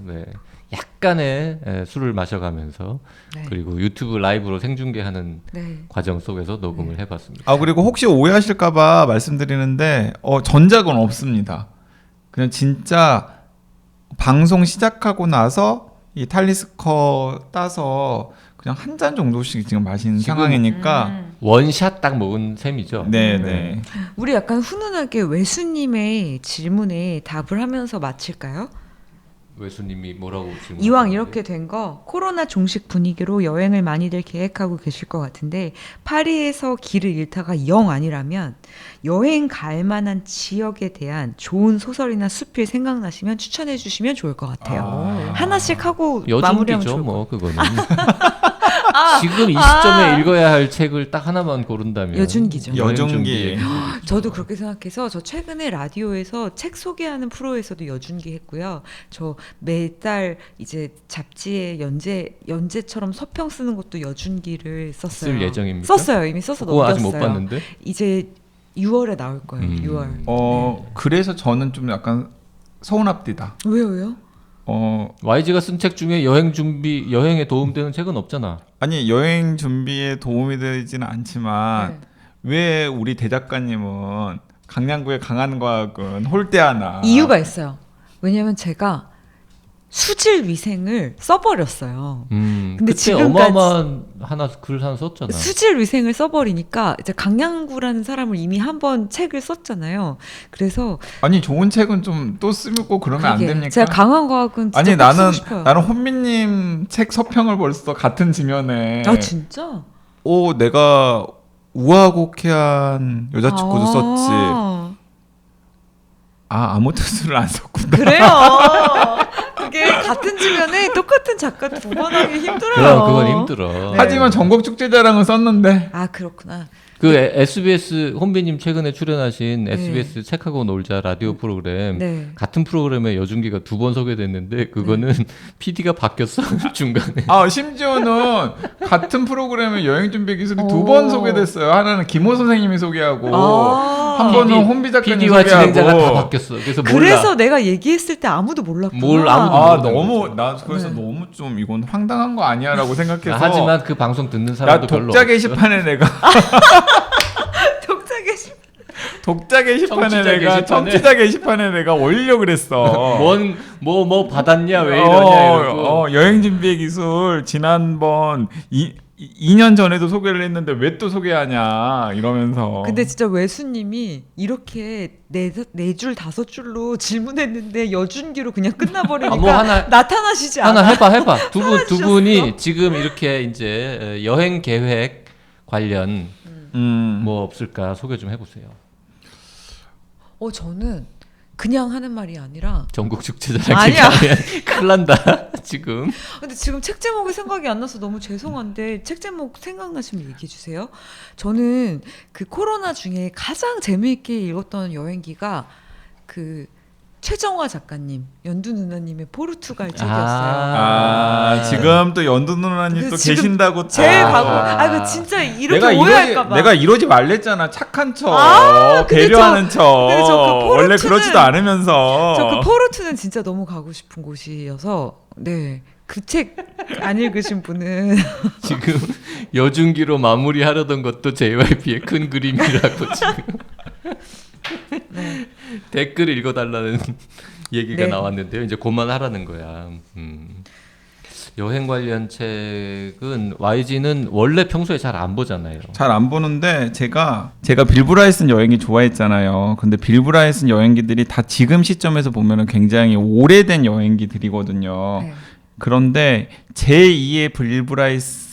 약간의 술을 마셔가면서 네. 그리고 유튜브 라이브로 생중계하는 네. 과정 속에서 녹음을 해봤습니다. 그리고 혹시 오해하실까봐 말씀드리는데 전작은 없습니다. 그냥 진짜 방송 시작하고 나서 이 탈리스커 따서 그냥 한 잔 정도씩 지금 마신 상황이니까 원샷 딱 먹은 셈이죠. 네. 우리 약간 훈훈하게 외수님의 질문에 답을 하면서 마칠까요? 외수님이 뭐라고 질문? 이왕 이렇게 된 거 코로나 종식 분위기로 여행을 많이들 계획하고 계실 것 같은데 파리에서 길을 잃다가 영 아니라면 여행 갈 만한 지역에 대한 좋은 소설이나 수필 생각나시면 추천해 주시면 좋을 것 같아요. 하나씩 하고 마무리하면 여중기죠, 좋을 것 뭐 그거는. 지금 이 시점에 읽어야 할 책을 딱 하나만 고른다면 여중기죠. 여중기. 저도 그렇게 생각해서 저 최근에 라디오에서 책 소개하는 프로에서도 여중기 했고요. 저 매달 이제 잡지에 연재처럼 서평 쓰는 것도 여중기를 썼어요. 쓸 예정입니까? 썼어요. 이미 써서 그거 넘겼어요. 아직 못 봤는데. 이제 6월에 나올 거예요. 6월. 그래서 저는 좀 약간 서운 앞뒤다. 왜요? YG가 쓴 책 중에 여행에 도움되는 책은 없잖아. 아니 여행 준비에 도움이 되지는 않지만 네. 왜 우리 대작가님은 강량구의 강한 과학은 홀대하나? 이유가 있어요. 왜냐면 제가 수질 위생을 써버렸어요. 근데 그때 지금까지 어마어마한 글 하나 썼잖아. 수질 위생을 써버리니까 이제 강량구라는 사람을 이미 한 번 책을 썼잖아요. 그래서 아니 좋은 책은 좀 또 쓰고 그러면 안 그게 됩니까? 제가 강한 과학은 진짜 아니 꼭 나는 쓰고 싶어요. 나는 혼미님 책 서평을 벌써 같은 지면에 아 진짜? 내가 우아곡해한 여자축구도 썼지. 아무 뜻을 안 썼구나. 그래요. 그게 같은 주변에 똑같은 작가 두 번 하기 힘들어요. 그럼 그건 힘들어. 네. 하지만 전국 축제자랑은 썼는데. 아 그렇구나. 그 SBS 혼비님 최근에 출연하신 네. SBS 책하고 놀자 라디오 프로그램 네. 같은 프로그램에 여중기가 2번 소개됐는데 그거는 PD가 바뀌었어 중간에. 심지어는 같은 프로그램에 여행 준비 기술이 오. 2번 소개됐어요. 하나는 김호 선생님이 소개하고 한 번은 혼비 작가님 PD와 소개하고. 진행자가 다 바뀌었어. 그래서 몰라. 그래서 내가 얘기했을 때 아무도 몰랐구나. 뭘 아무도 아 모르는 너무 거죠. 나 그래서 네. 너무 좀 이건 황당한 거 아니야라고 생각해서. 하지만 그 방송 듣는 야 사람도 별로 독자 없어. 게시판에 내가 독자 게시판. 독자 게시판에 청취자 내가 게시판에? 청취자 게시판에 내가 올려 그랬어. 뭐 받았냐 왜 이러냐 이러고. 여행 준비의 기술 지난번 2년 전에도 소개를 했는데 왜 또 소개하냐 이러면서. 근데 진짜 외수님이 이렇게 네 줄 다섯 줄로 질문했는데 여준기로 그냥 끝나버리니까 뭐 하나 나타나시지 않아. 하나 해봐. 두 사라지셨어? 분이 지금 이렇게 이제 여행 계획 관련 뭐 없을까 소개 좀 해보세요. 저는 그냥 하는 말이 아니라 전국 축제자랑 아니야. 큰일 난다 지금. 근데 지금 책 제목이 생각이 안 나서 너무 죄송한데 책 제목 생각나시면 얘기해 주세요. 저는 그 코로나 중에 가장 재미있게 읽었던 여행기가 그 최정화 작가님, 연두 누나님의 포르투갈 책이었어요. 지금 또 연두 누나님 그 또 지금 계신다고 제일 또. 가고, 그 진짜 이렇게 오해할까봐. 내가 이러지 말랬잖아. 착한 척, 근데 배려하는 척. 근데 저그 원래 포르투는- 그러지도 않으면서. 저 그 포르투는 진짜 너무 가고 싶은 곳이어서 네. 그 책 안 읽으신 분은 지금 여중기로 마무리하려던 것도 JYP의 큰 그림이라고 지금 네. 댓글 읽어달라는 얘기가 네. 나왔는데요. 이제 그만하라는 거야. 여행 관련 책은 YG는 원래 평소에 잘 안 보잖아요. 잘 안 보는데 제가 빌브라이슨 여행기 좋아했잖아요. 근데 빌브라이슨 여행기들이 다 지금 시점에서 보면은 굉장히 오래된 여행기들이거든요. 네. 그런데 제2의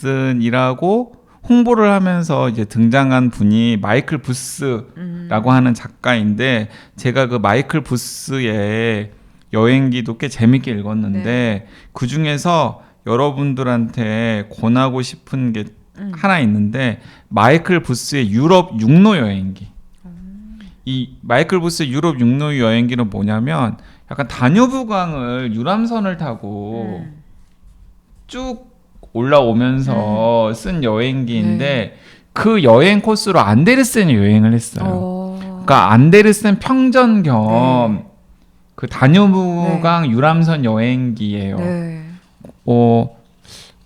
빌브라이슨이라고 홍보를 하면서 이제 등장한 분이 마이클 부스라고 하는 작가인데 제가 그 마이클 부스의 여행기도 꽤 재밌게 읽었는데 그 중에서 여러분들한테 권하고 싶은 게 하나 있는데 마이클 부스의 유럽 육로 여행기. 이 마이클 부스의 유럽 육로 여행기는 뭐냐면 약간 다뉴브강을 유람선을 타고 쭉 올라오면서 쓴 여행기인데 그 여행 코스로 안데르센 여행을 했어요. 그러니까 안데르센 평전 겸 그 다뉴브강 유람선 여행기예요. 네.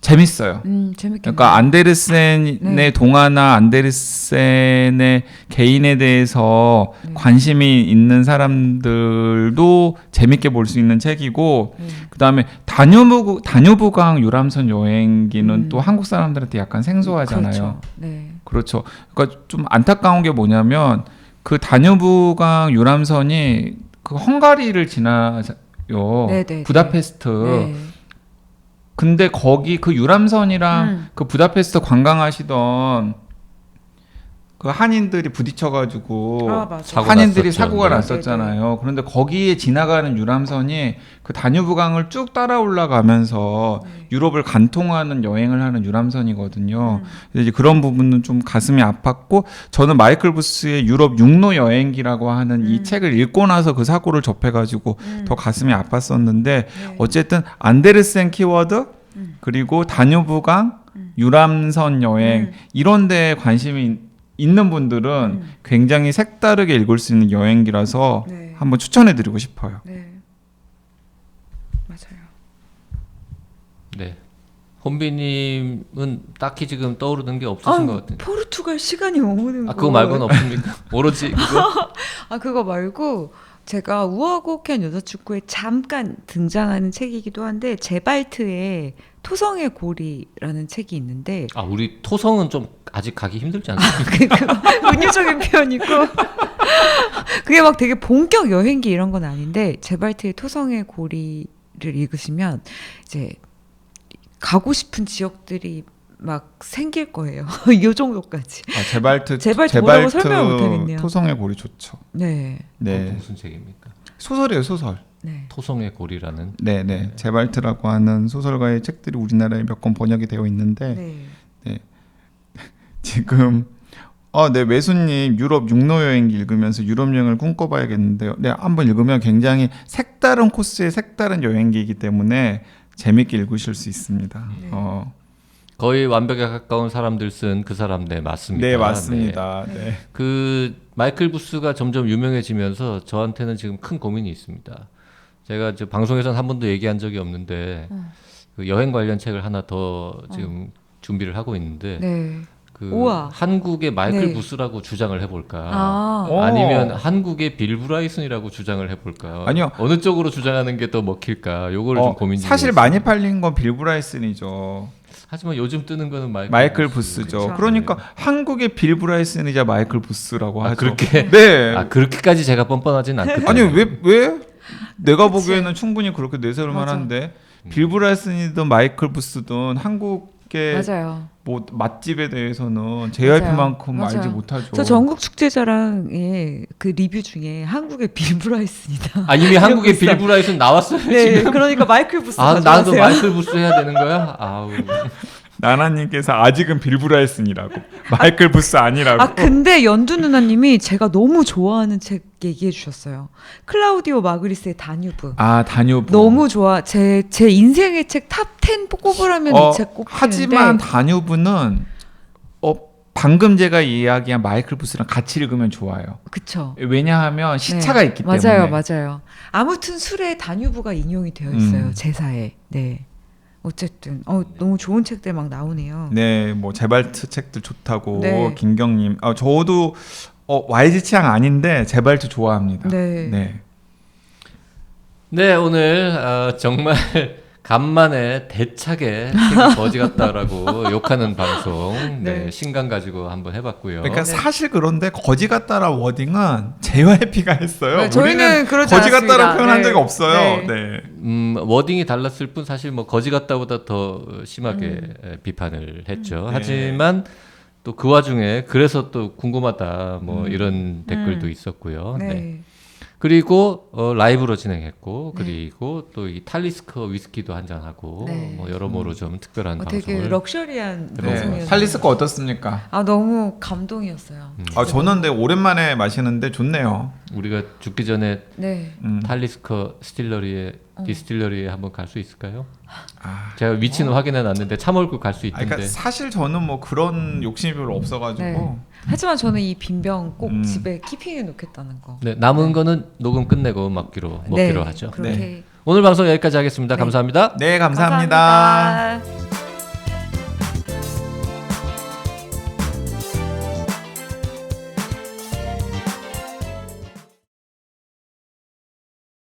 재밌어요. 재밌겠네요. 그러니까 안데르센의 동화나 안데르센의 개인에 대해서 관심이 있는 사람들도 재밌게 볼 수 있는 책이고 그다음에 다뉴브강 유람선 여행기는 또 한국 사람들한테 약간 생소하잖아요. 그렇죠. 네. 그렇죠. 그러니까 좀 안타까운 게 뭐냐면 그 다뉴브강 유람선이 그 헝가리를 네네. 부다페스트. 네. 근데 거기 그 유람선이랑 그 부다페스트 관광하시던 그 한인들이 부딪혀가지고 아, 맞아. 한인들이 났었죠. 사고가 네. 났었잖아요. 그런데 거기에 지나가는 유람선이 그 다뉴브강을 쭉 따라 올라가면서 네. 유럽을 관통하는 여행을 하는 유람선이거든요. 음. 그래서 이제 그런 부분은 좀 가슴이 아팠고 저는 마이클 부스의 유럽 육로 여행기라고 하는 이 책을 읽고 나서 그 사고를 접해가지고 더 가슴이 아팠었는데 네. 어쨌든 안데르센 키워드 그리고 다뉴브강 유람선 여행 이런 데에 관심이 있는 분들은 굉장히 색다르게 읽을 수 있는 여행기라서 네. 한번 추천해드리고 싶어요. 네. 맞아요. 네. 혼비님은 딱히 지금 떠오르는 게 없으신 것 같은데. 포르투갈 시간이 오는 아 그거 말고는 없습니까? 오로지 그거? 아 그거 말고 제가 우아곡한 여자축구에 잠깐 등장하는 책이기도 한데 제발트의 토성의 고리라는 책이 있는데 아 우리 토성은 좀 아직 가기 힘들지 않습니까? 그 은유적인 표현이고 그게 막 되게 본격 여행기 이런 건 아닌데 제발트의 토성의 고리를 읽으시면 이제 가고 싶은 지역들이 막 생길 거예요. 이 정도까지. 제발트 뭐라고 설명을 못하겠네요. 토성의 고리 좋죠. 네. 네, 무슨 책입니까? 소설이에요, 소설. 네. 토성의 고리라는. 네. 제발트라고 하는 소설가의 책들이 우리나라에 몇 권 번역이 되어 있는데 네. 지금 네 외수님 유럽 육로 여행기 읽으면서 유럽 여행을 꿈꿔봐야겠는데요. 네, 한번 읽으면 굉장히 색다른 코스의 색다른 여행기이기 때문에 재밌게 읽으실 수 있습니다. 네. 거의 완벽에 가까운 사람들 쓴 그 사람 네 맞습니다. 네, 맞습니다. 네. 그 마이클 부스가 점점 유명해지면서 저한테는 지금 큰 고민이 있습니다. 제가 이제 방송에서는 한 번도 얘기한 적이 없는데 그 여행 관련 책을 하나 더 지금 준비를 하고 있는데 네. 그 우와. 한국의 마이클 네. 부스라고 주장을 해볼까? 아. 오. 아니면 한국의 빌 브라이슨이라고 주장을 해볼까? 아니요. 어느 쪽으로 주장하는 게 더 먹힐까? 요거를 좀 고민 중이에요. 사실 많이 팔린 건 빌 브라이슨이죠. 하지만 요즘 뜨는 거는 마이클 부스죠. 그렇죠. 그러니까 한국의 빌 브라이슨이자 마이클 부스라고 하죠. 그렇게 네. 그렇게까지 제가 뻔뻔하진 않거든요. 아니 왜? 내가 그치. 보기에는 충분히 그렇게 내세울 맞아. 만한데 빌 브라이슨이든 마이클 부스든 한국의 맞아요. 뭐 맛집에 대해서는 JYP만큼 맞아요. 알지 못하죠. 저 전국 축제자랑의 그 리뷰 중에 한국의 빌 브라이슨이다. 아 이미 한국의 이러고 빌 있어요. 브라이슨 나왔어요 네, 지금. 그러니까 마이클 부스 아 나도 가져가세요. 마이클 부스 해야 되는 거야? 아우. 나나님께서 아직은 빌 브라이슨이라고 마이클 부스 아니라고. 아 근데 연두 누나님이 제가 너무 좋아하는 책 얘기해 주셨어요. 클라우디오 마그리스의 다뉴브. 다뉴브. 너무 좋아. 제 인생의 책 탑 10 꼽으라면 이 책 꼽히는데. 하지만 다뉴브는 방금 제가 이야기한 마이클 부스랑 같이 읽으면 좋아요. 그쵸. 왜냐하면 시차가 있기 때문에. 맞아요. 아무튼 술에 다뉴브가 인용이 되어 있어요. 제사에. 네. 어쨌든 너무 좋은 책들 막 나오네요. 네, 뭐 제발트 책들 좋다고 네. 김경님. 저도 YG 취향 아닌데 제발트 좋아합니다. 네. 네 오늘 정말 간만에 대차게 책이 거지 같다라고 욕하는 방송 네. 신간 가지고 한번 해봤고요. 그러니까 사실 그런데 거지 같다라 워딩은 JYP가 했어요. 네, 저희는 우리는 그렇지 거지 같다라 않습니다. 표현한 네. 적이 없어요. 네. 네. 워딩이 달랐을 뿐 사실 뭐 거지 같다보다 더 심하게 비판을 했죠. 네. 하지만 또 그 와중에 그래서 또 궁금하다 뭐 이런 댓글도 있었고요. 네. 네. 그리고 라이브로 진행했고 네. 그리고 또 이 탈리스커 위스키도 한잔 하고 네. 뭐 여러모로 좀 특별한 되게 방송을 럭셔리한 네. 방송이었어요. 탈리스코 어떻습니까? 너무 감동이었어요. 저는 근데 오랜만에 마시는데 좋네요. 우리가 죽기 전에 네. 탈리스커 스틸러리에 디스틸러리에 한번 갈 수 있을까요? 아, 제가 위치는 확인해 놨는데 참월구 갈 수 있던데. 그러니까 사실 저는 뭐 그런 욕심이 별로 없어가지고. 네. 하지만 저는 이 빈병 꼭 음. 집에 키핑해 놓겠다는 거. 네, 남은 거는 녹음 끝내고 먹기로 하죠. 그렇게. 오늘 방송 여기까지 하겠습니다. 감사합니다. 네, 감사합니다. 감사합니다.